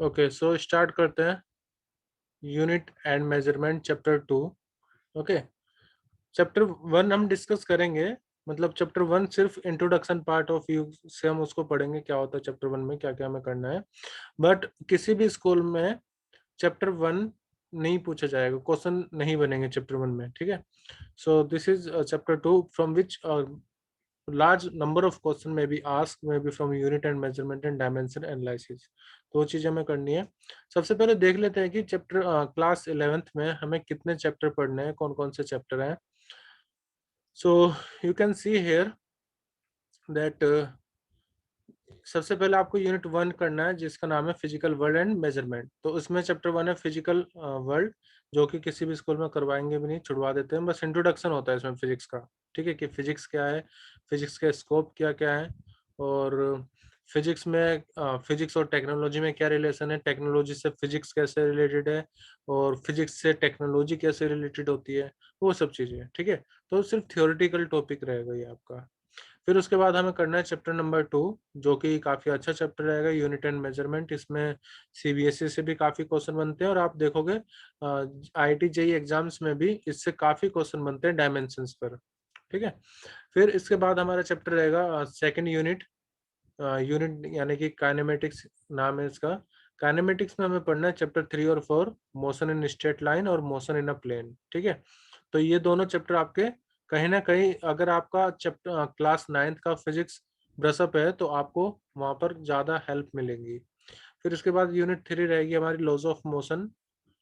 Okay, so start करते हैं unit and measurement chapter 2। Okay, chapter 1 हम डिस्कस करेंगे। मतलब चैप्टर 1 सिर्फ इंट्रोडक्शन पार्ट ऑफ व्यू से हम उसको पढ़ेंगे, क्या होता है चैप्टर 1 में, क्या क्या हमें करना है। बट किसी भी स्कूल में चैप्टर 1 नहीं पूछा जाएगा, क्वेश्चन नहीं बनेंगे चैप्टर 1 में, ठीक है। So this is chapter 2 from which large number of question may be asked, maybe from unit and measurement and dimension analysis। तो वो चीजें हमें करनी है। सबसे पहले देख लेते हैं कि चैप्टर क्लास 11th में हमें कितने चैप्टर पढ़ने हैं, कौन कौन से चैप्टर हैं। So you can see here that सबसे पहले आपको यूनिट 1 करना है, जिसका नाम है फिजिकल वर्ल्ड एंड मेजरमेंट। तो उसमें चैप्टर 1 है फिजिकल वर्ल्ड, जो कि किसी भी स्कूल में करवाएंगे भी नहीं, छुड़वा देते हैं। बस इंट्रोडक्शन होता है इसमें फिजिक्स का, ठीक है, कि फिजिक्स क्या है, फिजिक्स के स्कोप क्या क्या है, और फिजिक्स में फिजिक्स और टेक्नोलॉजी में क्या रिलेशन है, टेक्नोलॉजी से फिजिक्स कैसे रिलेटेड है, और फिजिक्स से टेक्नोलॉजी कैसे रिलेटेड होती है, वो सब चीज़ें, ठीक है। तो सिर्फ थियोरिटिकल टॉपिक रहेगा ये आपका। फिर उसके बाद हमें करना है चैप्टर नंबर 2, जो कि काफी अच्छा चैप्टर रहेगा, यूनिट एंड मेजरमेंट। इसमें सीबीएसई से भी काफी क्वेश्चन बनते हैं, और आप देखोगे आईआईटी जेईई एग्जाम्स में भी इससे काफी क्वेश्चन बनते हैं डायमेंशंस पर, ठीक है। फिर इसके बाद हमारा चैप्टर रहेगा सेकंड यूनिट, यूनिट यानी कि काइनेमेटिक्स नाम है इसका। काइनेमेटिक्स में हमें पढ़ना है चैप्टर 3 और 4, मोशन इन स्ट्रेट लाइन और मोशन इन अ प्लेन, ठीक है। तो ये दोनों चैप्टर आपके कहीं ना कहीं, अगर आपका चैप्टर क्लास 9th का फिजिक्स ब्रसअप है तो आपको वहां पर ज्यादा हेल्प मिलेगी। फिर उसके बाद यूनिट 3 रहेगी हमारी laws of motion,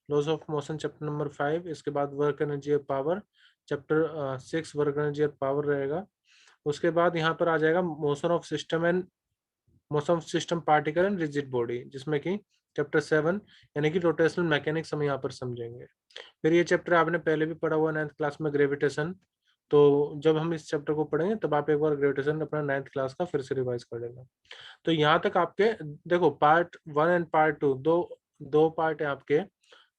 laws of motion chapter number 5। इसके बाद वर्क एनर्जी और पावर चैप्टर 6, वर्क एनर्जी और पावर रहेगा। उसके बाद यहाँ पर आ जाएगा motion of system and motion of system particle and rigid body, जिसमें कि चैप्टर 7 यानी कि रोटेशनल मैकेनिक्स हम यहाँ पर समझेंगे। फिर ये चैप्टर आपने पहले भी पढ़ा हुआ 9th क्लास में, ग्रेविटेशन। तो जब हम इस चैप्टर को पढ़ेंगे तब आप एक बार ग्रेविटेशन अपना 9th क्लास का फिर से रिवाइज कर लेना। तो यहाँ तक आपके देखो पार्ट 1 एंड पार्ट 2, दो दो पार्ट है आपके।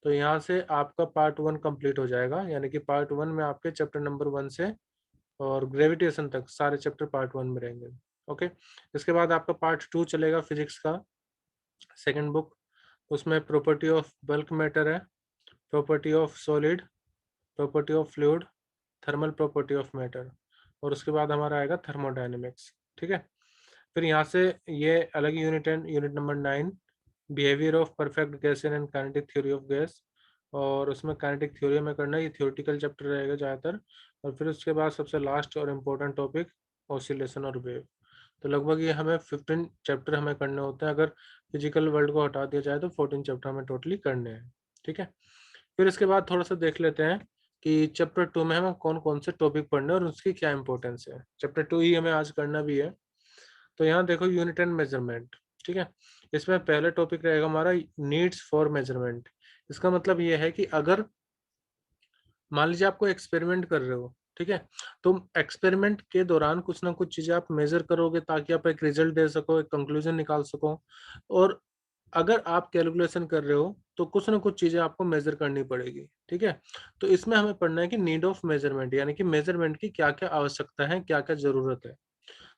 तो यहाँ से आपका पार्ट 1 कंप्लीट हो जाएगा, यानी कि पार्ट 1 में आपके चैप्टर नंबर 1 से और ग्रेविटेशन तक सारे चैप्टर पार्ट 1 में रहेंगे। ओके, इसके बाद आपका पार्ट 2 चलेगा फिजिक्स का, सेकंड बुक। उसमें प्रॉपर्टी ऑफ बल्क मैटर है, property of solid, property of fluid, thermal property of matter, और उसके बाद हमारा आएगा थर्मोडायनेमिक्स, ठीक है। फिर यहाँ से ये अलग यूनिट है, unit number 9, behaviour of perfect gas and kinetic theory of gas. और उसमें काइनेटिक थ्योरी में करना है, ये थ्योरेटिकल चैप्टर रहेगा ज़्यादातर। और फिर उसके बाद सबसे लास्ट और इम्पोर्टेंट टॉपिक ऑसिलेशन और वेव। तो लगभग ये हमें 15 चैप्टर हमें करने होते हैं, अगर फिजिकल वर्ल्ड को हटा दिया जाए तो 14 चैप्टर हमें टोटली करने हैं, ठीक है। फिर इसके बाद थोड़ा सा देख लेते हैं कि चैप्टर 2 में हमें कौन कौन से टॉपिक पढ़ने हैं और उसकी क्या इंपॉर्टेंस है। चैप्टर 2 ही हमें आज करना भी है। तो यहाँ देखो यूनिट एंड मेजरमेंट, ठीक है। इसमें पहले टॉपिक रहेगा हमारा नीड्स फॉर मेजरमेंट। इसका मतलब ये है कि अगर मान लीजिए आपको एक्सपेरिमेंट कर रहे हो, ठीक है, तो एक्सपेरिमेंट के दौरान कुछ ना कुछ चीजें आप मेजर करोगे ताकि आप एक रिजल्ट दे सको, एक कंक्लूजन निकाल सको। और अगर आप कैलकुलेशन कर रहे हो तो कुछ ना कुछ चीजें आपको मेजर करनी पड़ेगी, ठीक है। तो इसमें हमें पढ़ना है कि नीड ऑफ मेजरमेंट, यानी कि मेजरमेंट की क्या क्या आवश्यकता है, क्या क्या जरूरत है।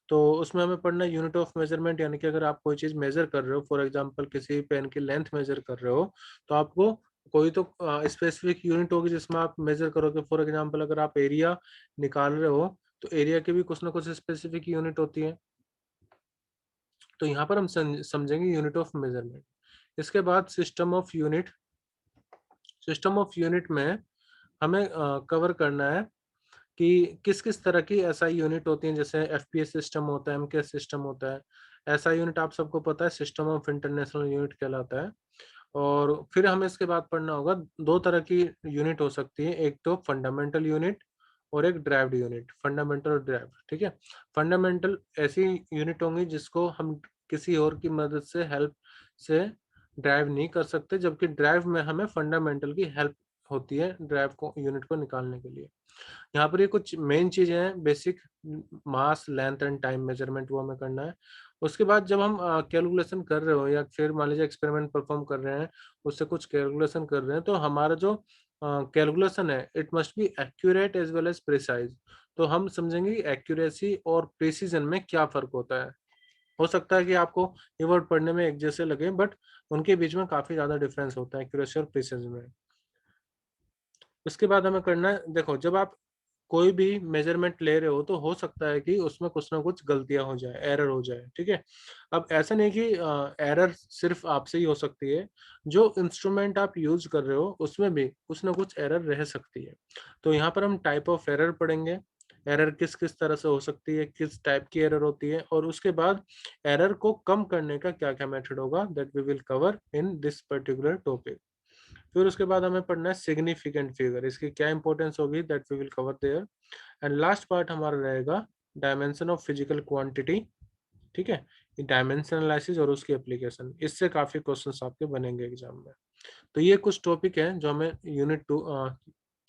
तो उसमें हमें पढ़ना है यूनिट ऑफ मेजरमेंट, यानी कि अगर आप कोई चीज मेजर कर रहे हो, फॉर एग्जांपल किसी पेन की लेंथ मेजर कर रहे हो, तो आपको कोई तो स्पेसिफिक यूनिट होगी जिसमें आप मेजर करोगे। फॉर एग्जांपल अगर आप एरिया निकाल रहे हो तो एरिया की भी कुछ ना कुछ स्पेसिफिक यूनिट होती है। तो यहाँ पर हम समझेंगे यूनिट ऑफ मेजरमेंट। इसके बाद system of unit, system of unit में हमें कवर करना है कि किस किस तरह की एसआई यूनिट होती हैं, जैसे एफपीएस सिस्टम होता है, एमकेएस सिस्टम होता है। एसआई यूनिट आप सबको पता है, सिस्टम ऑफ इंटरनेशनल यूनिट कहलाता है। और फिर हमें इसके बाद पढ़ना होगा, दो तरह की यूनिट हो सकती है, एक तो फंडामेंटल यूनिट और एक ड्राइव्ड यूनिट। फंडामेंटल और ड्राइव्ड, ठीक है। फंडामेंटल ऐसी यूनिट होंगी जिसको हम किसी और की मदद से, हेल्प से ड्राइव नहीं कर सकते, जबकि ड्राइव में हमें फंडामेंटल की हेल्प होती है ड्राइव को, यूनिट को निकालने के लिए। यहाँ पर ये कुछ मेन चीजें हैं, basic mass, length and time measurement, वो हमें करना है। उसके बाद जब हम कैलकुलेशन कर रहे हो या फिर मान लीजिए एक्सपेरिमेंट परफॉर्म कर रहे हैं, उससे कुछ कैलकुलेशन कर रहे हैं, तो हमारा जो कैलकुलेशन है it must be accurate as well as precise. तो हम समझेंगे कि एक्यूरेसी और प्रिसीजन में क्या फर्क होता है। हो सकता है कि आपको ये वर्ड पढ़ने में एक जैसे लगे, बट उनके बीच में काफी ज्यादा डिफरेंस होता है एक्यूरेसी और प्रिसिजन में। उसके बाद हमें करना है, देखो जब आप कोई भी मेजरमेंट ले रहे हो तो हो सकता है कि उसमें कुछ ना कुछ गलतियां हो जाए, एरर हो जाए, ठीक है। अब ऐसा नहीं कि एरर सिर्फ आपसे ही हो सकती है, जो इंस्ट्रूमेंट आप यूज कर रहे हो उसमें भी कुछ ना कुछ एरर रह सकती है। तो यहाँ पर हम टाइप ऑफ एरर पढ़ेंगे, एरर किस किस तरह से हो सकती है, किस टाइप की एरर होती है, और उसके बाद एरर को कम करने का क्या क्या मेथड होगा, that we will cover in this particular topic. फिर उसके बाद हमें पढ़ना है सिग्निफिकेंट फिगर, इसकी क्या इंपॉर्टेंस होगी, that we will cover there. And last part हमारा रहेगा डायमेंशन ऑफ फिजिकल क्वांटिटी, ठीक है, डायमेंशन एनालिसिस और उसकी एप्लीकेशन। इससे काफी क्वेश्चंस आपके बनेंगे एग्जाम में। तो ये कुछ टॉपिक है जो हमें यूनिट 2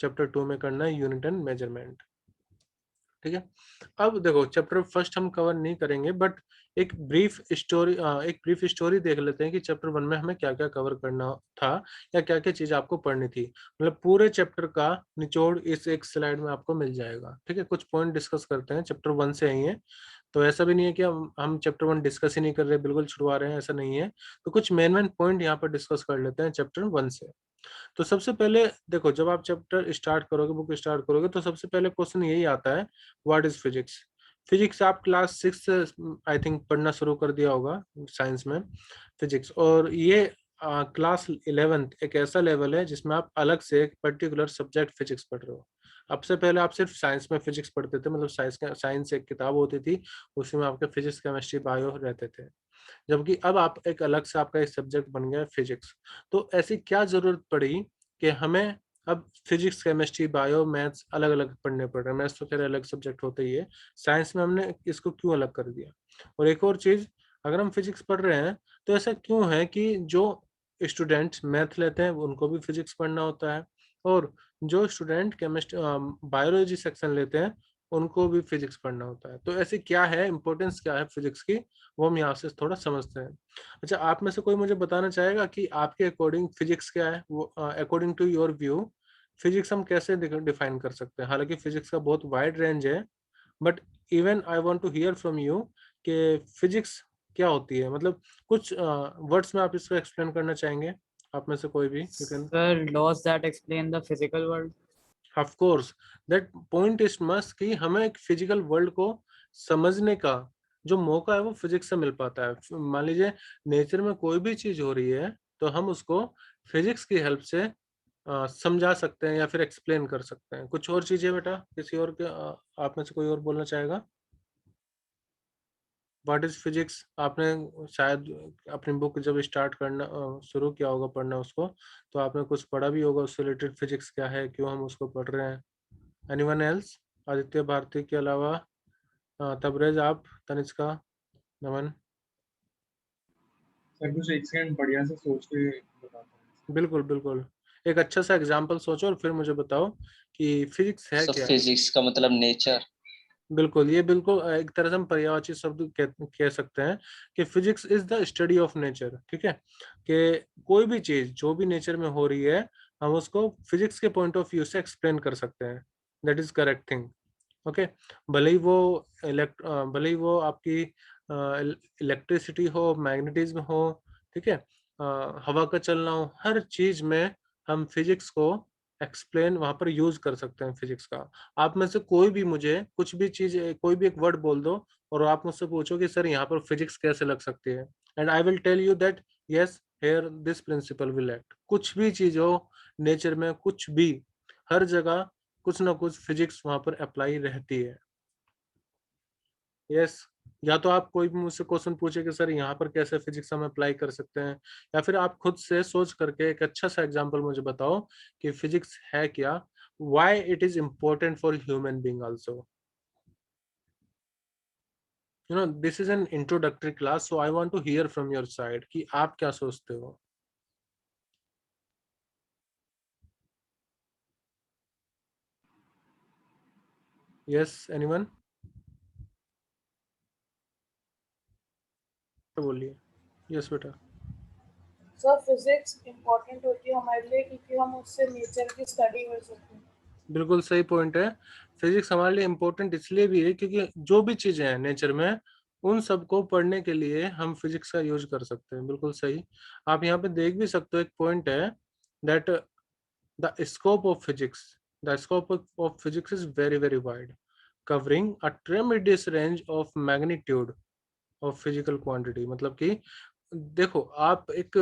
चैप्टर 2 में करना है, यूनिट एंड मेजरमेंट, ठीक है। अब देखो चैप्टर फर्स्ट हम कवर नहीं करेंगे, बट एक ब्रीफ स्टोरी देख लेते हैं कि चैप्टर 1 में हमें क्या क्या कवर करना था या क्या क्या चीज आपको पढ़नी थी। मतलब पूरे चैप्टर का निचोड़ इस एक स्लाइड में आपको मिल जाएगा, ठीक है। कुछ पॉइंट डिस्कस करते हैं, चैप्टर 1 से ही है, तो ऐसा भी नहीं है कि हम चैप्टर 1 डिस्कस ही नहीं कर रहे, बिल्कुल छुड़वा रहे हैं, ऐसा नहीं है। तो कुछ मेन मेन पॉइंट यहाँ पर डिस्कस कर लेते हैं चैप्टर 1 से। तो सबसे पहले देखो, जब आप चैप्टर स्टार्ट करोगे, बुक स्टार्ट करोगे, तो सबसे पहले क्वेश्चन यही आता है, व्हाट इज फिजिक्स। फिजिक्स आप क्लास 6 से आई थिंक पढ़ना शुरू कर दिया होगा साइंस में फिजिक्स, और ये क्लास 11th एक ऐसा लेवल है जिसमें आप अलग से एक पर्टिकुलर सब्जेक्ट फिजिक्स पढ़ रहे हो। अब से पहले आप सिर्फ साइंस में फिजिक्स पढ़ते थे, मतलब साइंस एक किताब होती थी, उसमें आपके फिजिक्स केमिस्ट्री बायो रहते थे, जबकि अब आप एक अलग से आपका एक सब्जेक्ट बन गया फिजिक्स। तो ऐसी क्या जरूरत पड़ी कि हमें अब फिजिक्स केमिस्ट्री बायो मैथ्स अलग अलग पढ़ने पड़ रहे हैं। मैथ्स तो फिर अलग सब्जेक्ट होते ही है, साइंस में हमने इसको क्यों अलग कर दिया। और एक और चीज, अगर हम फिजिक्स पढ़ रहे हैं तो ऐसा क्यों है कि जो स्टूडेंट्स मैथ लेते हैं उनको भी फिजिक्स पढ़ना होता है, और जो स्टूडेंट केमिस्ट्री बायोलॉजी सेक्शन लेते हैं उनको भी फिजिक्स पढ़ना होता है। तो ऐसी क्या है, इंपॉर्टेंस क्या है फिजिक्स की, वो हम यहाँ से थोड़ा समझते हैं। अच्छा, आप में से कोई मुझे बताना चाहेगा कि आपके अकॉर्डिंग फिजिक्स क्या है, वो according to your view physics हम कैसे डिफाइन कर सकते हैं। हालांकि फिजिक्स का बहुत वाइड रेंज है, but even I want to hear from you कि फिजिक्स क्या होती है, मतलब कुछ वर्ड्स में आप इसको एक्सप्लेन करना चाहेंगे, आप में से कोई भी, you can. Sir, laws that explain the physical world. Of course, that point is must कि हमें एक फिजिकल वर्ल्ड को समझने का जो मौका है वो फिजिक्स से मिल पाता है। मान लीजिए नेचर में कोई भी चीज हो रही है तो हम उसको फिजिक्स की हेल्प से समझा सकते हैं या फिर एक्सप्लेन कर सकते हैं। कुछ और चीजें बेटा, किसी और के आप में से कोई और बोलना चाहेगा। व्हाट इज फिजिक्स, आपने शायद अपनी बुक जब स्टार्ट करना शुरू किया होगा पढ़ना उसको, तो आपने कुछ पढ़ा भी होगा उससे रिलेटेड, फिजिक्स क्या है, क्यों हम उसको पढ़ रहे हैं। एनीवन एल्स, आदित्य भारती के अलावा, तबरेज, आप, तनिष्का, नमन। सर कुछ एक सेकंड बढ़िया से सोच के बताता हूँ। बिल्कुल बिल्कुल, एक अच्छा सा एग्जांपल सोचो और फिर मुझे बताओ कि फिजिक्स है क्या। फिजिक्स का मतलब नेचर। बिल्कुल, ये बिल्कुल एक तरह से हम पर्यायवाची शब्द कह सकते हैं कि physics is the study of nature, ठीक है। कि कोई भी चीज जो भी नेचर में हो रही है हम उसको फिजिक्स के पॉइंट ऑफ व्यू से एक्सप्लेन कर सकते हैं, that is correct thing, okay. भले ही वो भले ही वो आपकी इलेक्ट्रिसिटी हो, मैग्नेटिज्म हो, ठीक है, हवा का चलना हो, हर चीज में हम फिजिक्स को एक्सप्लेन वहां पर यूज कर सकते हैं फिजिक्स का। आप में से कोई भी मुझे कुछ भी चीज, कोई भी एक वर्ड बोल दो और आप मुझसे पूछो कि सर यहाँ पर फिजिक्स कैसे लग सकती है, and I will tell you that yes here this principle will act. कुछ भी चीज हो नेचर में, कुछ भी, हर जगह कुछ ना कुछ फिजिक्स वहां पर अप्लाई रहती है। यस, या तो आप कोई भी मुझसे क्वेश्चन पूछे कि सर यहाँ पर कैसे फिजिक्स हम अप्लाई कर सकते हैं, या फिर आप खुद से सोच करके एक अच्छा सा एग्जांपल मुझे बताओ कि फिजिक्स है क्या, why it is important for human being also. You know this is an introductory class, so I want to hear from your side कि आप क्या सोचते हो। यस, एनीवन, बोलिए। यस बेटा। सर फिजिक्स इम्पोर्टेंट होती है हमारे लिए क्योंकि हम उससे नेचर की स्टडी कर सकते हैं। बिल्कुल सही पॉइंट है, फिजिक्स हमारे लिए इम्पोर्टेंट इसलिए भी है क्योंकि जो भी चीजें हैं नेचर में उन सब को पढ़ने के लिए हम फिजिक्स का यूज कर सकते हैं। बिल्कुल सही। आप यहाँ पे देख भी सकते हो, एक पॉइंट है that the scope of physics, the scope of physics is very very wide, covering a ट्रेमेंडस range of magnitude of physical quantity. मतलब कि देखो, आप एक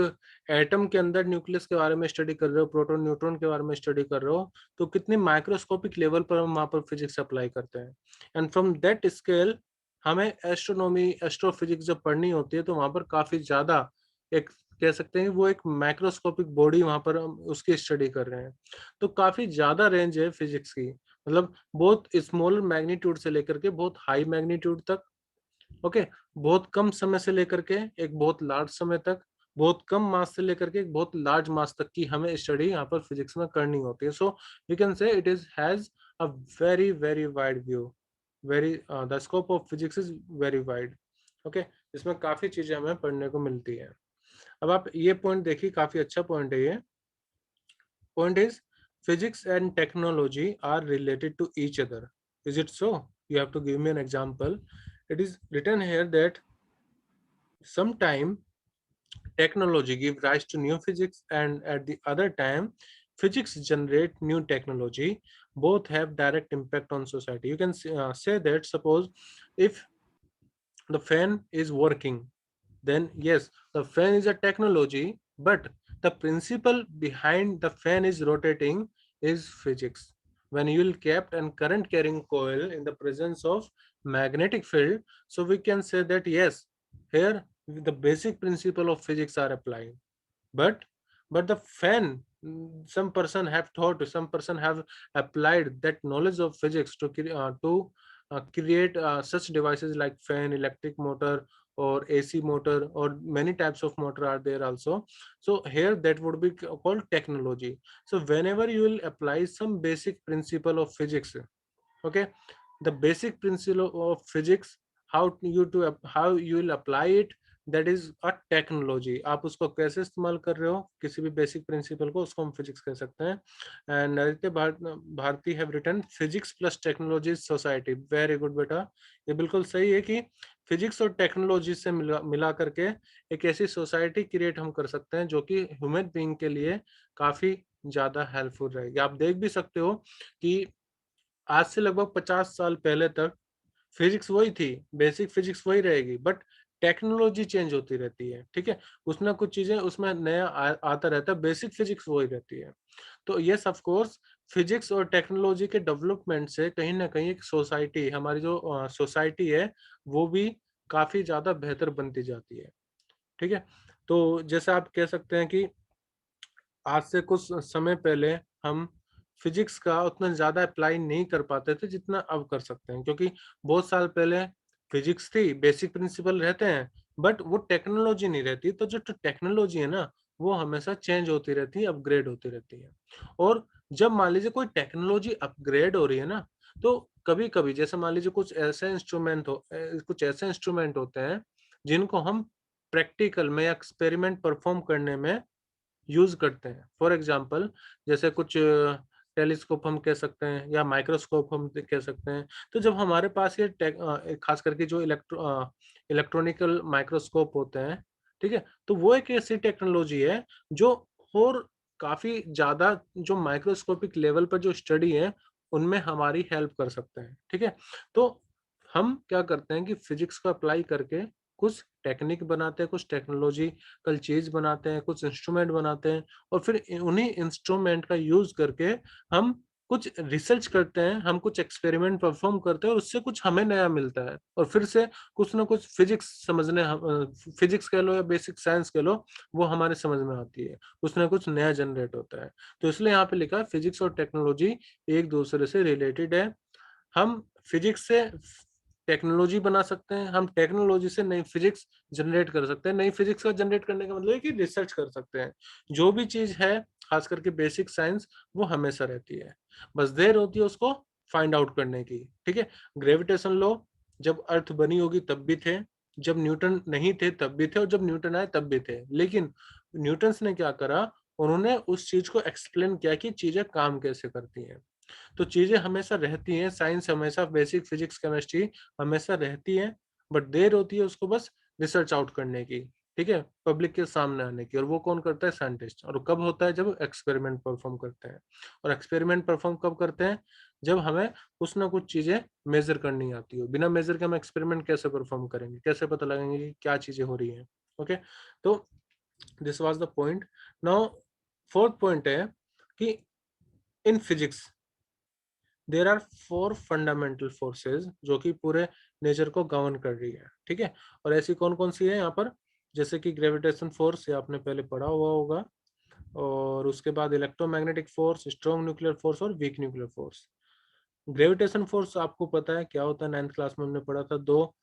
एटम के अंदर न्यूक्लियस के बारे में स्टडी कर रहे हो, प्रोटॉन न्यूट्रॉन के बारे में स्टडी कर रहे हो, तो कितनी माइक्रोस्कोपिक लेवल पर हम वहां पर फिजिक्स अप्लाई करते हैं। एंड फ्रॉम दैट स्केल हमें एस्ट्रोनॉमी, एस्ट्रोफिजिक्स जब पढ़नी होती है तो वहां पर काफी ज्यादा, एक कह सकते हैं वो एक माइक्रोस्कोपिक बॉडी वहां पर हम उसकी स्टडी कर रहे हैं। तो काफी ज्यादा रेंज है फिजिक्स की, मतलब बहुत स्मॉल मैग्नीट्यूड से लेकर के बहुत हाई मैग्नीट्यूड तक। ओके, बहुत कम समय से लेकर के एक बहुत लार्ज समय तक, बहुत कम मास से लेकर के एक बहुत लार्ज मास तक की हमें स्टडी यहाँ पर फिजिक्स में करनी होती है। So we can say it is has a very very wide view, very the scope of physics is very wide. Okay, इसमें काफी चीजें हमें पढ़ने को मिलती है। अब आप ये पॉइंट देखिए, काफी अच्छा पॉइंट है ये। Point is physics and technology are related to each other. Is it so? You have to give me an example. It is written here that sometime technology give rise to new physics, and at the other time physics generate new technology. Both have direct impact on society. You can say that, suppose if the fan is working, then yes, the fan is a technology, but the principle behind the fan is rotating is physics. When you will kept and current carrying coil in the presence of magnetic field, so we can say that yes, here the basic principle of physics are applied. but but the fan, some person have thought, some person have applied that knowledge of physics to create such devices like fan, electric motor, or AC motor, or many types of motor are there also. So here that would be called technology. So whenever you will apply some basic principle of physics, okay, the basic principle of physics, how you will apply it, that is a technology. आप उसको कैसे इस्तेमाल कर रहे हो, किसी भी basic principle को, उसको हम फिजिक्स कह सकते हैं। And Aditya Bharti have written physics plus technology society. Very good बेटा, ये बिल्कुल सही है कि फिजिक्स और टेक्नोलॉजी से मिला करके एक ऐसी सोसाइटी क्रिएट हम कर सकते हैं जो कि ह्यूमन बीइंग के लिए काफी ज्यादा हेल्पफुल रहेगी। आप देख भी सकते हो कि आज से लगभग 50 साल पहले तक फिजिक्स वही थी, बेसिक फिजिक्स वही रहेगी, बट टेक्नोलॉजी चेंज होती रहती है। ठीक है, उसमें कुछ चीजें उसमें नया आता रहता है, बेसिक फिजिक्स वही रहती है। तो यस, ऑफ कोर्स, फिजिक्स और टेक्नोलॉजी के डेवलपमेंट से कहीं ना कहीं एक सोसाइटी, हमारी जो सोसाइटी है वो भी काफी ज्यादा बेहतर बनती जाती है। ठीक है, तो जैसे आप कह सकते हैं कि आज से कुछ समय पहले हम फिजिक्स का उतना ज्यादा अप्लाई नहीं कर पाते थे जितना अब कर सकते हैं, क्योंकि बहुत साल पहले फिजिक्स थी, बेसिक प्रिंसिपल रहते हैं, बट वो टेक्नोलॉजी नहीं रहती। तो जो टेक्नोलॉजी है ना, वो हमेशा चेंज होती रहती है, अपग्रेड होती रहती है। और जब मान लीजिए कोई टेक्नोलॉजी अपग्रेड हो रही है ना, तो कभी कभी जैसे मान लीजिए कुछ ऐसे इंस्ट्रूमेंट होते हैं जिनको हम प्रैक्टिकल में या एक्सपेरिमेंट परफॉर्म करने में यूज करते हैं। फॉर एग्जाम्पल, जैसे कुछ टेलीस्कोप हम कह सकते हैं या माइक्रोस्कोप हम कह सकते हैं। तो जब हमारे पास ये खास करके जो इलेक्ट्रॉनिकल माइक्रोस्कोप होते हैं, ठीक है, तो वो एक ऐसी टेक्नोलॉजी है जो और काफी ज्यादा जो माइक्रोस्कोपिक लेवल पर जो स्टडी है उनमें हमारी हेल्प कर सकते हैं। ठीक है, तो हम क्या करते हैं कि फिजिक्स को अप्लाई करके कुछ टेक्निक बनाते हैं, कुछ टेक्नोलॉजिकल चीज बनाते हैं, कुछ इंस्ट्रूमेंट बनाते हैं, और फिर उन्हीं इंस्ट्रूमेंट का यूज करके हम कुछ रिसर्च करते हैं, हम कुछ एक्सपेरिमेंट परफॉर्म करते हैं, और उससे कुछ हमें नया मिलता है, और फिर से कुछ ना कुछ फिजिक्स फिजिक्स कह लो या बेसिक साइंस कह लो, वो हमारे समझ में आती है, उसमें कुछ नया जनरेट होता है। तो इसलिए यहाँ पे लिखा है फिजिक्स और टेक्नोलॉजी एक दूसरे से रिलेटेड है। हम फिजिक्स से टेक्नोलॉजी बना सकते हैं, हम टेक्नोलॉजी से नई फिजिक्स जनरेट कर सकते हैं। नई फिजिक्स का जनरेट करने का मतलब है कि रिसर्च कर सकते हैं। जो भी चीज है, खास करके बेसिक साइंस, वो हमेशा रहती है, बस देर होती है उसको फाइंड आउट करने की। ठीक है, ग्रेविटेशन लॉ जब अर्थ बनी होगी तब भी थे, जब न्यूटन नहीं थे तब भी थे, और जब न्यूटन आए तब भी थे। लेकिन न्यूटन ने क्या करा, उन्होंने उस चीज को एक्सप्लेन किया कि चीजें काम कैसे करती हैं। तो चीजें हमेशा रहती हैं, साइंस हमेशा, बेसिक फिजिक्स केमिस्ट्री हमेशा रहती है, बट देर होती है उसको बस रिसर्च आउट करने की, ठीक है, पब्लिक के सामने आने की। और वो कौन करता है? साइंटिस्ट। और कब होता है? जब एक्सपेरिमेंट परफॉर्म करते हैं। और एक्सपेरिमेंट परफॉर्म कब करते हैं? जब हमें कुछ ना कुछ चीजें मेजर करनी आती हो। बिना मेजर के हम एक्सपेरिमेंट कैसे परफॉर्म करेंगे, कैसे पता लगाएंगे कि क्या चीजें हो रही हैं? ओके, तो this was the point. Now fourth point है कि in physics there are 4 fundamental forces जो कि पूरे नेचर को गवर्न कर रही है, ठीक है। और ऐसी कौन कौन सी है यहाँ पर? जैसे कि ग्रेविटेशन फोर्स, ये आपने पहले पढ़ा हुआ होगा। और उसके बाद electromagnetic force, strong nuclear force और weak nuclear force. Gravitation force आपको पता है क्या होता है? 9th क्लास में हमने पढ़ा था। दो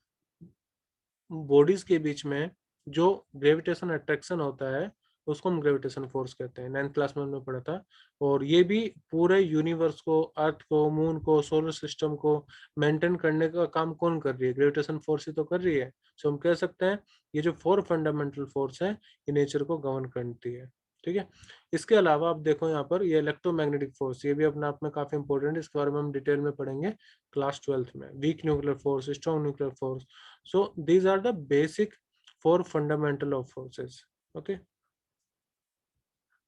बॉडीज के बीच में जो ग्रेविटेशन अट्रैक्शन होता है उसको हम ग्रेविटेशन फोर्स कहते हैं। 9th क्लास में हमने पढ़ा था। और ये भी पूरे यूनिवर्स को, अर्थ को, मून को, सोलर सिस्टम को मेंटेन करने का काम कौन कर रही है? ग्रेविटेशन फोर्स ही तो कर रही है। सो हम कह सकते हैं ये जो 4 फंडामेंटल फोर्स है ये नेचर को गवर्न करती है, ठीक है। इसके अलावा आप देखो यहाँ पर ये इलेक्ट्रोमैग्नेटिक फोर्स, ये भी अपने आप में काफी इंपॉर्टेंट है। इसके बारे में हम डिटेल में पढ़ेंगे क्लास 12th में। Week nuclear force, strong nuclear force. So these are the basic 4 fundamental of forces. Okay.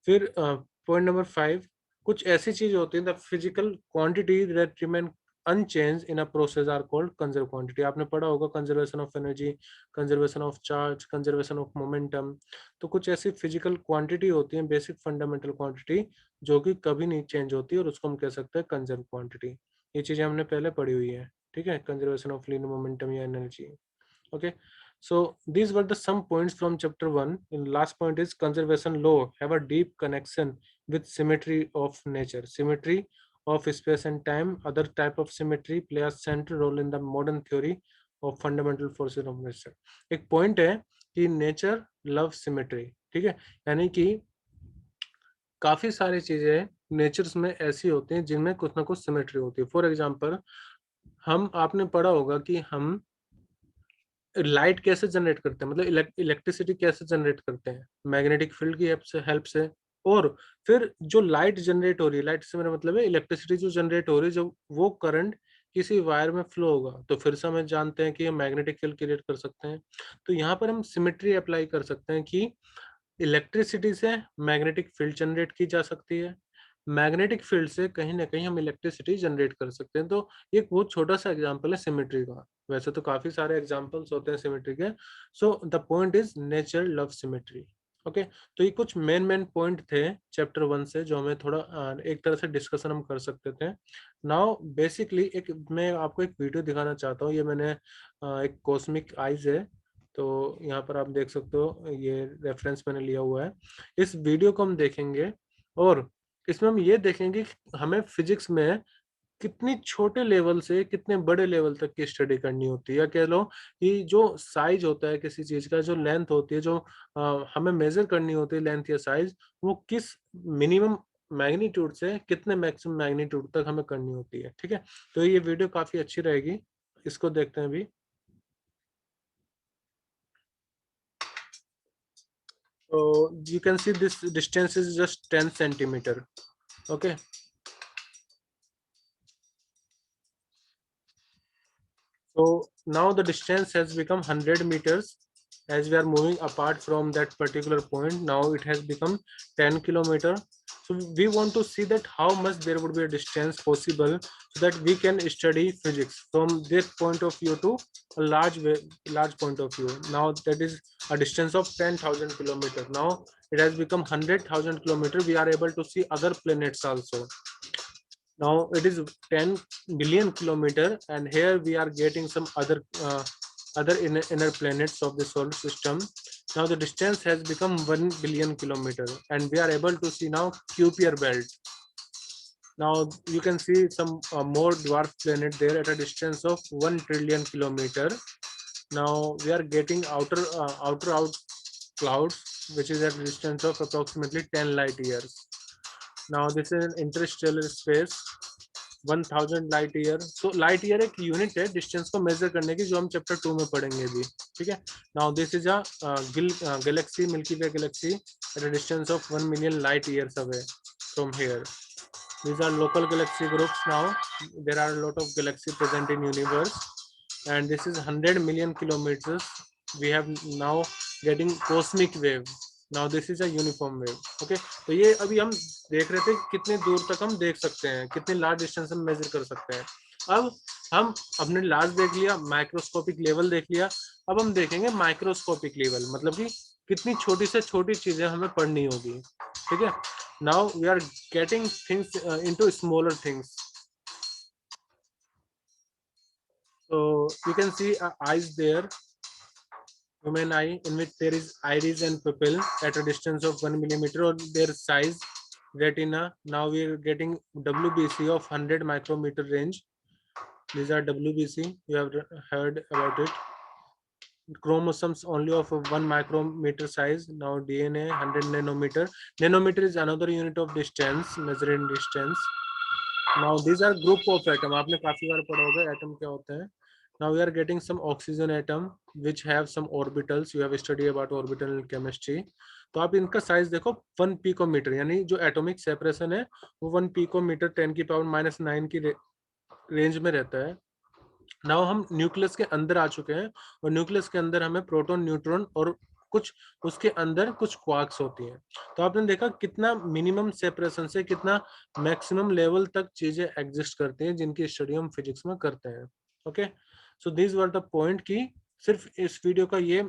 फिर पॉइंट नंबर 5, कुछ ऐसी चीज होती है the physical quantity that remain unchange in a process are called conserve quantity. आपने पढ़ा होगा conservation of energy, conservation of charge, conservation of momentum. तो कुछ ऐसी फिजिकल क्वांटिटी होती है, बेसिक फंडामेंटल क्वांटिटी, जो कि कभी नहीं चेंज होती और उसको हम कह सकते हैं कंजर्व क्वांटिटी। ये चीजें हमने पहले पढ़ी हुई है, ठीक है, कंजर्वेशन ऑफ लीनियर मोमेंटम या energy. Okay, so these were the some points from chapter 1. In last point is conservation law have a deep connection with symmetry of nature, symmetry of space and time. Other type of symmetry play a central role in the modern theory of fundamental forces of nature. एक point है कि nature loves symmetry, ठीक है, यानी कि काफी सारी चीजें नेचर्स में ऐसी होती हैं जिनमें कुछ ना कुछ सिमेट्री होती है। फॉर एग्जाम्पल, हम आपने पढ़ा होगा कि हम लाइट कैसे जनरेट करते हैं, मतलब इलेक्ट्रिसिटी कैसे जनरेट करते हैं? मैग्नेटिक फील्ड की हेल्प से। और फिर जो लाइट जनरेट हो रही है, लाइट से मेरा मतलब है इलेक्ट्रिसिटी जो जनरेट हो रही है, जब वो करंट किसी वायर में फ्लो होगा तो फिर से हम जानते हैं कि हम मैग्नेटिक फील्ड क्रिएट कर सकते हैं। तो यहाँ पर हम सिमेट्री अप्लाई कर सकते हैं कि इलेक्ट्रिसिटी से मैग्नेटिक फील्ड जनरेट की जा सकती है, मैग्नेटिक फील्ड से कहीं ना कहीं हम इलेक्ट्रिसिटी जनरेट कर सकते हैं। तो ये एक बहुत छोटा सा एग्जांपल है सिमेट्री का। वैसे तो काफी सारे एग्जांपल्स होते हैं सिमेट्री के। So the point is nature love symmetry. Okay, तो ये कुछ मेन पॉइंट थे चैप्टर 1 से जो हमें थोड़ा एक तरह से डिस्कशन हम कर सकते थे। नाउ बेसिकली एक मैं आपको एक वीडियो दिखाना चाहता हूँ। ये मैंने एक कॉस्मिक आइज है, तो यहाँ पर आप देख सकते हो, ये रेफरेंस मैंने लिया हुआ है। इस वीडियो को हम देखेंगे और इसमें हम ये देखेंगे कि हमें फिजिक्स में कितनी छोटे लेवल से कितने बड़े लेवल तक की स्टडी करनी होती है, या कह लो कि जो साइज होता है किसी चीज का, जो लेंथ होती है, जो हमें मेजर करनी होती है लेंथ या साइज, वो किस मिनिमम मैग्नीट्यूड से कितने मैक्सिमम मैग्नीट्यूड तक हमें करनी होती है, ठीक है। तो ये वीडियो काफी अच्छी रहेगी, इसको देखते हैं अभी। So you can see this distance is just 10 centimeter. Okay. So now the distance has become 100 meters. As we are moving apart from that particular point, now it has become 10 kilometer. So we want to see that how much there would be a distance possible so that we can study physics from this point of view to a large point of view. Now that is a distance of 10,000 kilometers. Now it has become 100,000 kilometers. We are able to see other planets also. Now it is 10 billion kilometer, and here we are getting some other inner planets of the solar system. Now the distance has become 1 billion kilometer, and we are able to see now Kuiper belt. Now you can see some more dwarf planet there at a distance of 1 trillion kilometer. Now we are getting outer out clouds, which is at a distance of approximately 10 light years. Now this is an interstellar space, 1000 light year. तो light year एक unit है distance को major करने की, जो हम chapter 2 में पढ़ेंगे भी, ठीक है। Now this is a Galaxy, milky way Galaxy at a distance of 1 million light years away from here. These are local galaxy groups. Now there are a lot of galaxy present in universe. and this is 100 million kilometers. We have now getting cosmic wave. Now this is a uniform wave. Okay, तो ये अभी हम देख रहे थे कितने दूर तक हम देख सकते हैं, कितने लार्ज डिस्टेंस हम मेजर कर सकते हैं. अब हम अपने लार्ज देख लिया, माइक्रोस्कोपिक लेवल देख लिया, अब हम देखेंगे माइक्रोस्कोपिक लेवल, मतलब कि कितनी छोटी से छोटी चीजें हमें पढ़नी होगी. ठीक है, now we are getting things into smaller things. So you can see eyes there, human eye, in which there is iris and pupil at a distance of 1 millimeter, or their size, retina. Now we are getting WBC of 100 micrometer range. These are WBC, you have heard about it. Chromosomes only of 1 micrometer size. Now DNA 100 nanometer. Nanometer is another unit of distance, measuring distance. Now these are group of atom. आपने काफी बार पढ़ा होगा atom क्या होता है. Now we are getting some oxygen atom which have some orbitals. You have studied about orbital chemistry. तो आप इनका साइज देखो 1 पिकोमीटर, यानी जो एटॉमिक सेपरेशन है वो 1 पिकोमीटर 10 की पावर -9 की रेंज में रहता है. नाउ हम न्यूक्लियस के अंदर आ चुके हैं, और न्यूक्लियस के अंदर हमें प्रोटॉन, न्यूट्रॉन और कुछ उसके अंदर कुछ क्वार्क्स होती हैं. तो आपने देखा कितना मिनिमम सेपरेशन से कितना मैक्सिमम लेवल तक चीजें एग्जिस्ट करती हैं जिनकी स्टडी हम फिजिक्स में करते हैं. Okay, so this were the point कि सिर्फ इस वीडियो का ये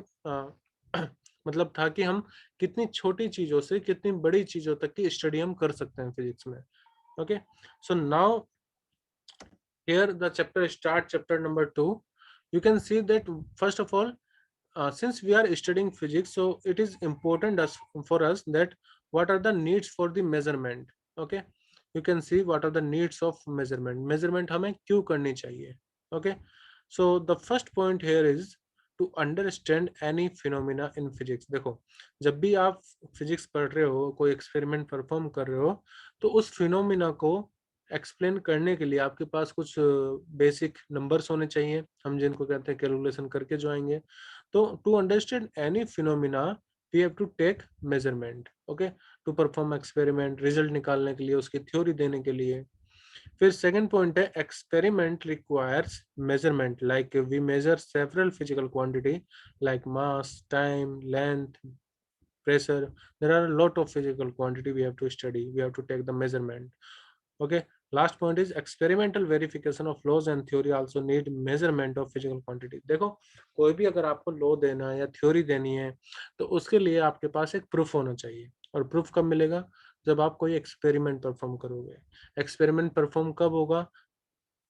मतलब था कि हम कितनी छोटी चीजों से कितनी बड़ी चीजों तक की स्टडी हम कर सकते हैं फिजिक्स में. Okay, so now here the chapter start, chapter number 2. You can see that first of all, since we are studying physics, so it is important for us that what are the needs for the measurement. Okay, you can see what are the needs of measurement हमें क्यों करनी चाहिए. Okay, so the first point here is to understand any phenomena in physics. देखो, जब भी आप physics पढ़ रहे हो, कोई एक्सपेरिमेंट परफॉर्म कर रहे हो, तो उस फिनोमिना को एक्सप्लेन करने के लिए आपके पास कुछ बेसिक नंबर्स होने चाहिए, हम जिनको कहते हैं कैलकुलेशन करके जो आएंगे. तो to understand any phenomena we have to take measurement. Okay, to perform experiment, result निकालने के लिए, उसकी थ्योरी देने के लिए. फिर सेकंड पॉइंट है experiment requires measurement, like we measure several physical quantity like mass, time, length, pressure. There are a lot of physical quantity we have to study, we have to take the measurement. Okay, last point is experimental verification of laws and theory also need measurement of physical quantity. देखो, कोई भी अगर आपको law देना है या theory देनी है तो उसके लिए आपके पास एक प्रूफ होना चाहिए. और प्रूफ कब मिलेगा? जब आप कोई एक्सपेरिमेंट परफॉर्म करोगे. एक्सपेरिमेंट परफॉर्म कब होगा?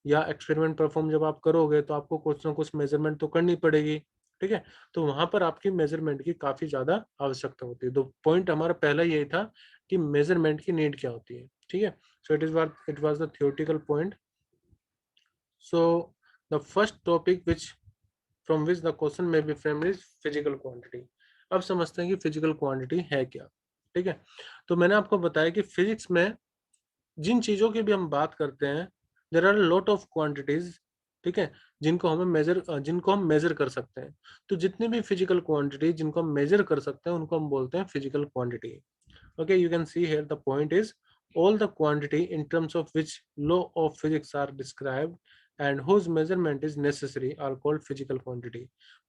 या एक्सपेरिमेंट परफॉर्म जब आप करोगे तो आपको कुछ ना कुछ मेजरमेंट तो करनी पड़ेगी. ठीक है, तो वहां पर आपकी मेजरमेंट की काफी ज्यादा आवश्यकता होती है. तो पॉइंट हमारा पहला यही था कि मेजरमेंट की नीड क्या होती है. ठीक है, so it was the theoretical point. So the first topic which from which the question may be framed is physical quantity. अब समझते हैं कि फिजिकल क्वांटिटी है क्या. ठीक है, तो मैंने आपको बताया कि फिजिक्स में जिन चीजों की भी हम बात करते हैं, there are lot of quantities. ठीक है, जिनको हम मेजर कर सकते हैं. तो जितनी भी फिजिकल क्वांटिटी जिनको हम मेजर कर सकते हैं उनको हम बोलते हैं physical quantity. Okay, you can see here the point is all the quantity in terms of which law of physics are described and whose measurement is necessary are called physical quantity.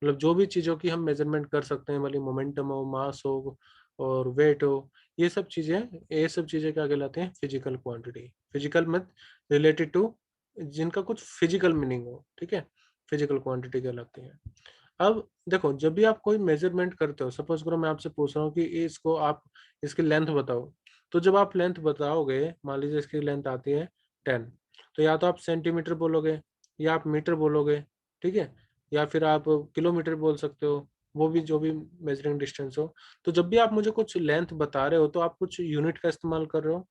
मतलब जो भी चीजों की हम measurement कर सकते हैं, मतलब मोमेंटम हो, मास हो और वेट हो, ये सब चीजें क्या कहलाते हैं? Physical quantity. फिजिकल मत रिलेटेड टू जिनका कुछ फिजिकल मीनिंग हो. ठीक है, फिजिकल क्वांटिटी कहलाती है. अब देखो, जब भी आप कोई मेजरमेंट करते हो, सपोज करो मैं आपसे पूछ रहा हूँ कि इसको आप इसकी लेंथ बताओ, तो जब आप लेंथ बताओगे, मान लीजिए इसकी लेंथ आती है 10, तो या तो आप सेंटीमीटर बोलोगे या आप मीटर बोलोगे. ठीक है, या फिर आप किलोमीटर बोल सकते हो, वो भी जो भी मेजरिंग डिस्टेंस हो. तो जब भी आप मुझे कुछ लेंथ बता रहे हो तो आप कुछ यूनिट का इस्तेमाल कर रहे हो.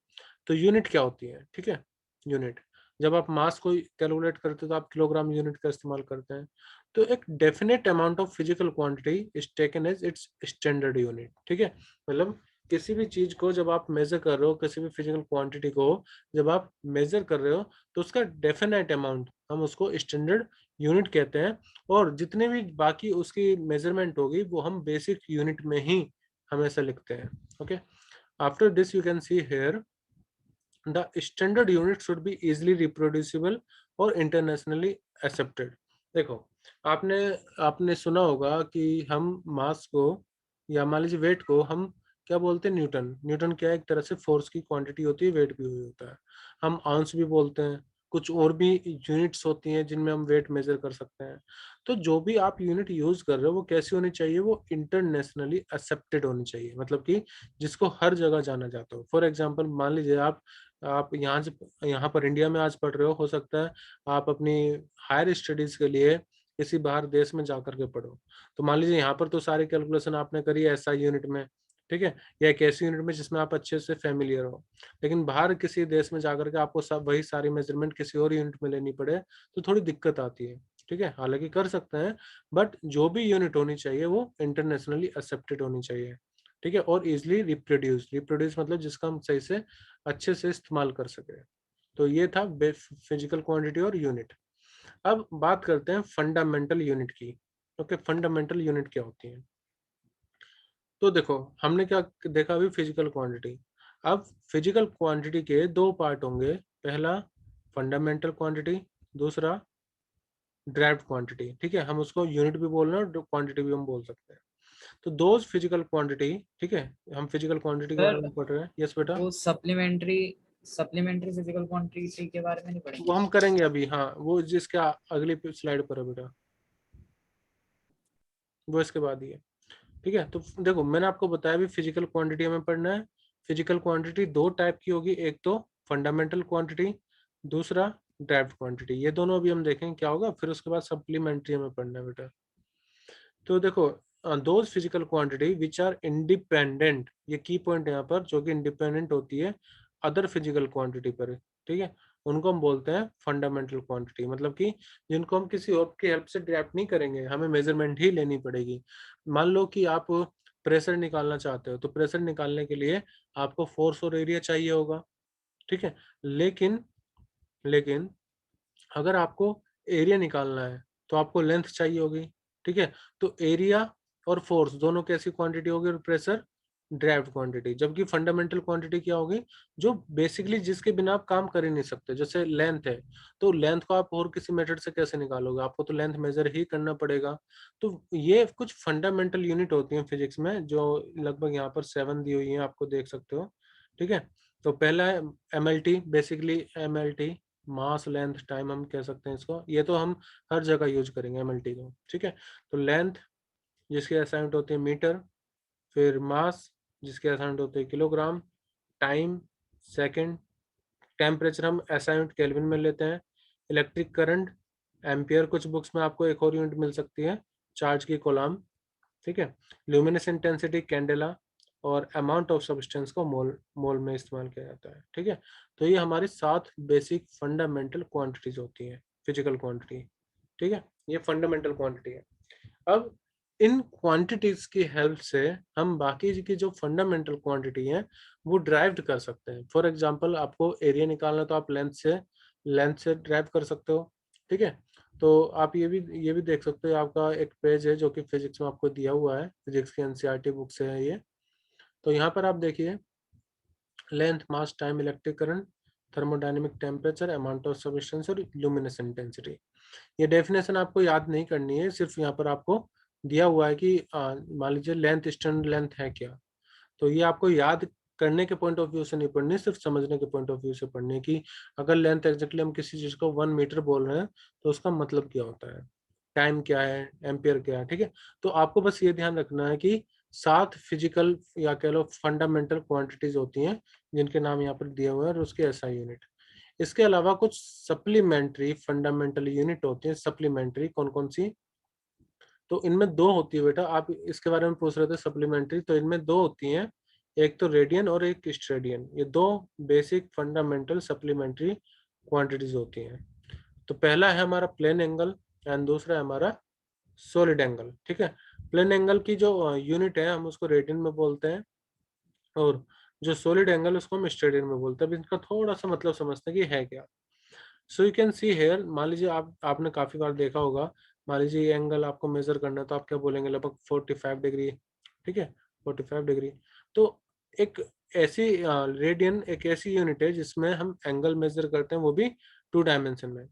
तो यूनिट क्या होती है? ठीक है, यूनिट. जब आप मास को कैलकुलेट करते हो तो आप किलोग्राम यूनिट का इस्तेमाल करते हैं. तो एक definite amount of physical quantity is taken as its standard unit. ठीक है, मतलब किसी भी चीज को जब आप मेजर कर रहे हो, किसी भी फिजिकल क्वांटिटी को जब आप मेजर कर रहे हो, तो उसका डेफिनेट अमाउंट हम उसको स्टैंडर्ड यूनिट कहते हैं. और जितने भी बाकी उसकी मेजरमेंट होगी वो हम बेसिक यूनिट में ही हमेशा लिखते हैं. Okay, after this you can see here the standard unit should be easily reproducible or internationally accepted. देखो, आपने आपने सुना होगा कि हम मास को या मान लीजिए वेट को हम क्या बोलते हैं, न्यूटन। न्यूटन क्या है, एक तरह से फोर्स की क्वांटिटी होती है, वेट भी होता है। हम आउंस भी बोलते हैं, कुछ और भी यूनिट्स होती हैं जिनमें हम वेट मेजर कर सकते हैं। तो जो भी आप यूनिट यूज कर रहे हो वो कैसी होनी चाहिए, वो इंटरनेशनली एक्सेप्टेड होनी चाहिए, मतलब कि जिसको हर जगह जाना जाता हो। फॉर एग्जाम्पल मान लीजिए आप यहाँ पर इंडिया में आज पढ़ रहे हो सकता है आप अपनी हायर स्टडीज के लिए किसी बाहर देश में जाकर के पढ़ो। तो मान लीजिए यहाँ पर तो सारी कैलकुलेशन आपने करी है एसआई यूनिट में, ठीक है, या एक ऐसी यूनिट में जिसमें आप अच्छे से फेमिलियर हो। लेकिन बाहर किसी देश में जाकर के आपको सब वही सारी मेजरमेंट किसी और यूनिट में लेनी पड़े तो थोड़ी दिक्कत आती है, ठीक है। हालांकि कर सकते हैं, बट जो भी यूनिट होनी चाहिए वो इंटरनेशनली एक्सेप्टेड होनी चाहिए, ठीक है, और इजिली रिप्रोड्यूस। रिप्रोड्यूस मतलब जिसका हम सही से अच्छे से इस्तेमाल कर सके। तो ये था फिजिकल क्वांटिटी और यूनिट। अब बात करते हैं फंडामेंटल यूनिट की। ओके, फंडामेंटल यूनिट क्या होती है? तो देखो, हमने क्या देखा अभी, फिजिकल क्वांटिटी। अब फिजिकल क्वांटिटी के दो पार्ट होंगे, पहला फंडामेंटल क्वांटिटी, दूसरा ड्राइव्ड क्वांटिटी, ठीक है। हम उसको यूनिट भी बोल रहे हैं और क्वांटिटी भी हम बोल सकते हैं। तो दो फिजिकल क्वांटिटी, ठीक है, हम फिजिकल क्वांटिटी के बारे सर में पढ़ रहे हैं। यस बेटा, वो सप्लीमेंट्री फिजिकल क्वांटिटी के बारे में नहीं वो पढ़ेंगे? हम करेंगे अभी, हाँ, वो जिसके अगली स्लाइड पर है बेटा, वो इसके बाद ही है, ठीक है। तो देखो, मैंने आपको बताया भी फिजिकल क्वांटिटी हमें पढ़ना है। फिजिकल क्वांटिटी दो टाइप की होगी, एक तो फंडामेंटल क्वांटिटी, दूसरा ड्राइव्ड क्वांटिटी। ये दोनों अभी हम देखेंगे क्या होगा, फिर उसके बाद सप्लीमेंट्री हमें पढ़ना है बेटा। तो देखो, those physical quantity which are independent, ये की पॉइंट यहाँ पर, जो कि इंडिपेंडेंट होती है अदर फिजिकल क्वांटिटी पर, ठीक है, उनको हम बोलते हैं फंडामेंटल क्वांटिटी। मतलब कि जिनको हम किसी और की हेल्प से डिराइव नहीं करेंगे, हमें मेजरमेंट ही लेनी पड़ेगी। मान लो कि आप प्रेशर निकालना चाहते हो, तो प्रेशर निकालने के लिए आपको फोर्स और एरिया चाहिए होगा, ठीक है। लेकिन लेकिन अगर आपको एरिया निकालना है तो आपको लेंथ चाहिए होगी, ठीक है। तो एरिया और फोर्स दोनों कैसी क्वांटिटी होगी, और प्रेशर ड्राइव्ड क्वांटिटी। जबकि फंडामेंटल क्वांटिटी क्या होगी, जो बेसिकली जिसके बिना आप काम कर ही नहीं सकते। जैसे लेंथ है, तो लेंथ को आप और किसी मेथड से कैसे निकालोगे, आपको तो लेंथ मेजर ही करना पड़ेगा। तो ये कुछ फंडामेंटल यूनिट होती हैं फिजिक्स में, जो लगभग यहाँ पर 7 दी हुई है, आपको देख सकते हो, ठीक है। तो पहला है MLT, बेसिकली MLT मास लेंथ टाइम हम कह सकते हैं इसको। ये तो हम हर जगह यूज करेंगे MLT को, ठीक है। तो लेंथ जिसकी एसआई यूनिट होती है मीटर, फिर मास जिसके एसआई यूनिट होते हैं किलोग्राम, टाइम सेकंड, टेम्परेचर हम एसआई यूनिट केल्विन में लेते हैं, इलेक्ट्रिक करंट एम्पियर, कुछ बुक्स में आपको एक और यूनिट मिल सकती है चार्ज की कोलम, ठीक है। ल्यूमिनस इंटेंसिटी कैंडेला, और अमाउंट ऑफ सब्सटेंस को मोल मोल में इस्तेमाल किया जाता है, ठीक है। तो ये हमारी 7 बेसिक फंडामेंटल क्वांटिटीज होती हैं, फिजिकल क्वांटिटी, ठीक है। ये फंडामेंटल क्वांटिटी है। अब इन क्वांटिटीज की हेल्प से हम बाकी की जो फंडामेंटल क्वांटिटी है वो ड्राइव कर सकते हैं। फॉर एग्जांपल, आपको एरिया निकालना तो आप लेंथ से ड्राइव कर सकते हो, ठीक है। तो आप ये भी देख सकते हो, आपका एक पेज है जो कि फिजिक्स में आपको दिया हुआ है, फिजिक्स की एनसीईआरटी बुक से है ये। तो यहाँ पर आप देखिए, length, mass, time, electric current, thermodynamic temperature, amount of substance और ल्यूमिनस इंटेंसिटी। ये डेफिनेशन आपको याद नहीं करनी है, सिर्फ यहाँ पर आपको दिया हुआ है कि मान लीजिए लेंथ, स्टैंडर्ड लेंथ है क्या। तो ये आपको याद करने के पॉइंट ऑफ व्यू से नहीं पढ़नी, सिर्फ समझने के पॉइंट ऑफ व्यू से पढ़नी है कि अगर लेंथ एग्जैक्टली हम किसी चीज को 1 मीटर बोल रहे हैं तो उसका मतलब क्या होता है, टाइम क्या है, एम्पियर क्या है, ठीक है। तो आपको बस ये ध्यान रखना है कि 7 फिजिकल या कह लो फंडामेंटल क्वांटिटीज होती हैं जिनके नाम यहाँ पर दिए हुए हैं और उसके एसआई यूनिट। इसके अलावा कुछ सप्लीमेंट्री फंडामेंटल यूनिट होती हैं। सप्लीमेंट्री कौन कौन सी? तो इनमें दो होती है बेटा, आप इसके बारे में पूछ रहे थे सप्लीमेंट्री, तो इनमें दो होती हैं, एक तो रेडियन और एक स्टेडियन। ये दो बेसिक फंडामेंटल सप्लीमेंट्री क्वांटिटीज होती हैं। तो पहला है हमारा प्लेन एंगल एंड दूसरा है हमारा सॉलिड एंगल, ठीक है। प्लेन एंगल की जो यूनिट है हम उसको रेडियन में बोलते हैं, और जो सॉलिड एंगल उसको हम स्टेडियन में बोलते हैं। अब इनका थोड़ा सा मतलब समझते हैं कि है क्या। So you can see here, मान लीजिए आपने काफी बार देखा होगा, मान लीजिए ये एंगल आपको मेजर करना है तो आप क्या बोलेंगे, लगभग 45 डिग्री, ठीक है, 45 डिग्री। तो एक ऐसी रेडियन एक ऐसी यूनिट है जिसमें हम एंगल मेजर करते हैं, वो भी 2 डायमेंशन में,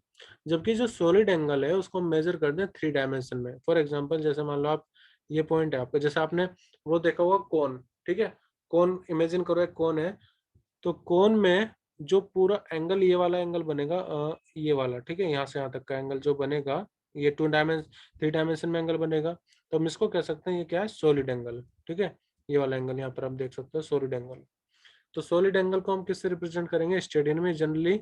जबकि जो सॉलिड एंगल है उसको मेजर करते हैं 3 डायमेंशन में। फॉर एग्जांपल जैसे मान लो आप, ये पॉइंट है आपका, जैसे आपने वो देखा होगा कोन, ठीक है, कोन इमेजिन करो, एक कोन है, तो कोन में जो पूरा एंगल, ये वाला एंगल बनेगा, ये वाला, ठीक है, यहाँ से यहाँ तक का एंगल जो बनेगा, ये 3 डायमेंशन में एंगल बनेगा, तो हम इसको कह सकते हैं ये क्या है, सॉलिड एंगल, ठीक है। ये वाला एंगल यहाँ पर आप देख सकते हो, सॉलिड एंगल। तो सॉलिड एंगल को हम किससे रिप्रेजेंट करेंगे, स्टेडियन में जनरली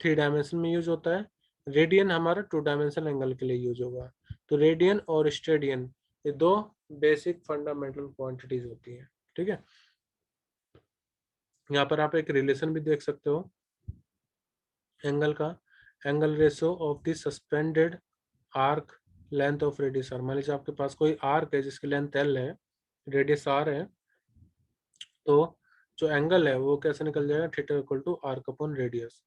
3 डायमेंशन में यूज होता है, रेडियन हमारा 2 डायमेंशन एंगल के लिए यूज होगा। तो रेडियन और स्टेडियन ये 2 बेसिक फंडामेंटल क्वांटिटीज होती है, ठीक है। यहाँ पर आप एक रिलेशन भी देख सकते हो एंगल का, angle ratio of the suspended arc length of radius R. मान लीजिए आपके पास कोई आर्क है जिसकी लेंथ एल है, रेडियस आर है, तो जो एंगल है वो कैसे निकल जाएगा, theta equal to arc upon radius.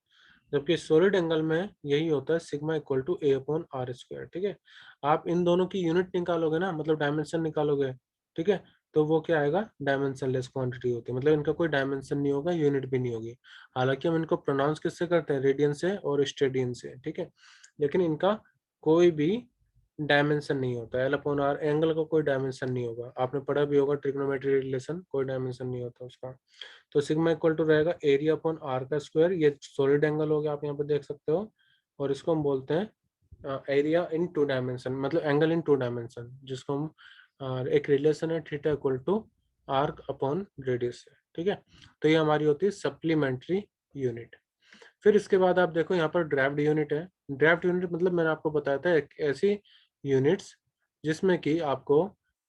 जबकि सॉलिड एंगल में यही होता है, sigma equal to A upon R square, ठीक है। आप इन दोनों की यूनिट निकालोगे ना, मतलब डायमेंशन निकालोगे, ठीक है, तो वो क्या आएगा, डायमेंशनलेस क्वांटिटी होती है, मतलब इनका कोई डायमेंशन नहीं होगा, यूनिट भी नहीं होगी। हालांकि हम इनको प्रोनाउंस किससे करते हैं, रेडियन से और स्टेडियन से, ठीक है, लेकिन इनका कोई भी डायमेंशन नहीं होता है। एल अपॉन आर एंगल का कोई डायमेंशन नहीं होगा, आपने पढ़ा भी होगा ट्रिग्नोमेट्री रिलेशन, कोई डायमेंशन नहीं होता उसका। तो सिग्मा इक्वल टू रहेगा एरिया अपॉन आर का स्क्वायर, ये सॉलिड एंगल हो गया, आप यहाँ पे देख सकते हो, और इसको हम बोलते हैं एरिया इन 2 डायमेंशन, मतलब एंगल इन 2 डायमेंशन, जिसको हम एक रिलेशन है theta equal to arc upon radius है, ठीक है। तो ये हमारी होती है सप्लीमेंट्री यूनिट। फिर इसके बाद आप देखो यहाँ पर ड्राफ्ट यूनिट है। ड्राफ्ट यूनिट मतलब मैंने आपको बताया था एक ऐसी यूनिट्स जिसमें कि आपको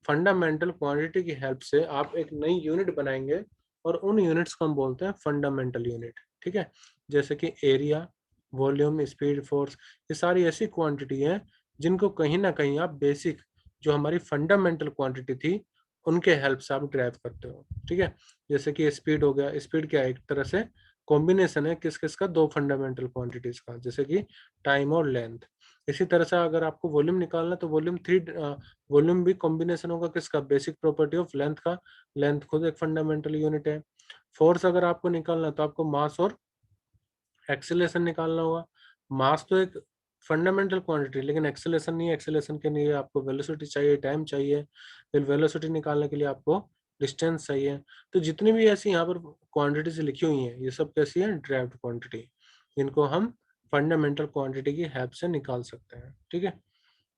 फंडामेंटल क्वांटिटी की हेल्प से आप एक नई यूनिट बनाएंगे, और उन यूनिट्स को हम बोलते हैं फंडामेंटल यूनिट, ठीक है। जैसे कि एरिया, वॉल्यूम, स्पीड, फोर्स, ये सारी ऐसी क्वांटिटी हैं जिनको कहीं ना कहीं आप बेसिक जो हमारी फंडामेंटल क्वांटिटी थी उनके हेल्प से आप ड्राइव करते हो, ठीक है। जैसे कि स्पीड हो गया, स्पीड क्या है, एक तरह से कॉम्बिनेशन है किस किस का, 2 फंडामेंटल क्वांटिटीज का, जैसे कि टाइम और लेंथ। इसी तरह से अगर आपको वॉल्यूम निकालना है तो वॉल्यूम भी कॉम्बिनेशन होगा किसका, बेसिक प्रॉपर्टी ऑफ लेंथ का, लेंथ खुद एक फंडामेंटल यूनिट है। फोर्स अगर आपको निकालना है तो आपको मास और एक्सेलरेशन निकालना होगा। मास तो एक फंडामेंटल क्वांटिटी, लेकिन एक्सेलरेशन नहीं है, एक्सेलरेशन के लिए आपको वेलोसिटी चाहिए, टाइम चाहिए, फिर वेलोसिटी निकालने के लिए आपको डिस्टेंस चाहिए। तो जितनी भी ऐसी यहाँ पर क्वांटिटीज लिखी हुई हैं, ये सब कैसी है, ड्राइव्ड क्वांटिटी, इनको हम फंडामेंटल क्वांटिटी की हेल्प से निकाल सकते हैं, ठीक है।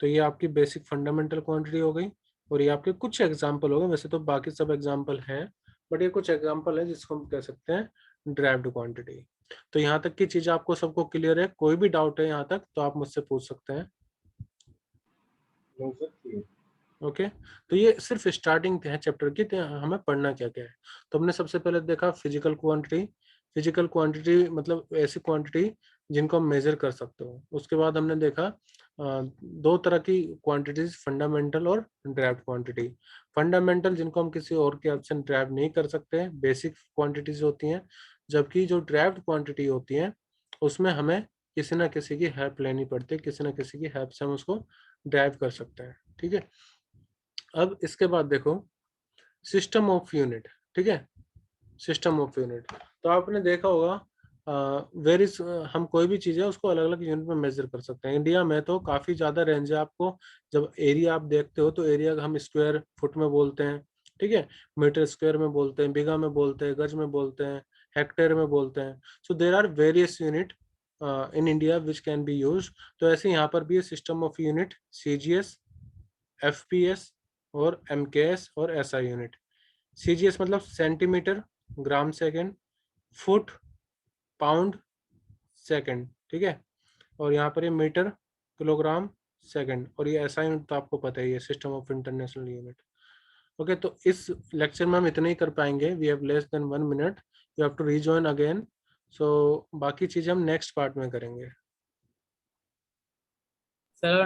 तो ये आपकी बेसिक फंडामेंटल क्वांटिटी हो गई, और ये आपके कुछ एग्जाम्पल हो गए, वैसे तो बाकी सब एग्जाम्पल हैं, बट ये कुछ एग्जाम्पल है जिसको हम कह सकते हैं ड्राइव्ड क्वांटिटी। तो यहाँ तक की चीज आपको सबको क्लियर है, कोई भी डाउट है यहाँ तक तो आप मुझसे पूछ सकते हैं। ओके तो ये सिर्फ स्टार्टिंग है चैप्टर की, तो हमें पढ़ना क्या क्या है। तो हमने सबसे पहले देखा फिजिकल क्वांटिटी। फिजिकल क्वांटिटी मतलब ऐसी क्वांटिटी जिनको हम मेजर कर सकते हो। उसके बाद हमने देखा 2 तरह की क्वांटिटीज, फंडामेंटल और ड्राइव्ड क्वांटिटी। फंडामेंटल जिनको हम किसी और के हेल्प से ड्राइव नहीं कर सकते, बेसिक क्वांटिटीज होती हैं, जबकि जो ड्राइव्ड क्वांटिटी होती है उसमें हमें किसी ना किसी की हेल्प लेनी पड़ती है, किसी ना किसी की हेल्प से हम उसको ड्राइव कर सकते हैं, ठीक है। अब इसके बाद देखो सिस्टम ऑफ यूनिट, ठीक है, सिस्टम ऑफ यूनिट। तो आपने देखा होगा वेरिस, हम कोई भी चीज है उसको अलग अलग यूनिट में मेजर कर सकते हैं। इंडिया में तो काफी ज्यादा रेंज है, आपको जब एरिया आप देखते हो तो एरिया हम स्क्वायर फुट में बोलते हैं, ठीक है, मीटर स्क्वायर में बोलते हैं, बीघा में बोलते हैं, गज में बोलते हैं, हेक्टेयर में बोलते हैं। So there are various unit in India which can be use. तो ऐसे यहाँ पर भी system of unit CGS, FPS और MKS और SI यूनिट। CGS मतलब centimetre, gram second, foot, pound, second, ठीक है, और यहाँ पर ये मीटर, किलोग्राम, सेकंड, और ये SI यूनिट तो आपको पता ही है, system of international unit. Okay तो इस लेक्चर में हम इतना ही कर पाएंगे, we have less than 1 minute, you have to rejoin again. So बाकी चीजें हम नेक्स्ट पार्ट में करेंगे। सर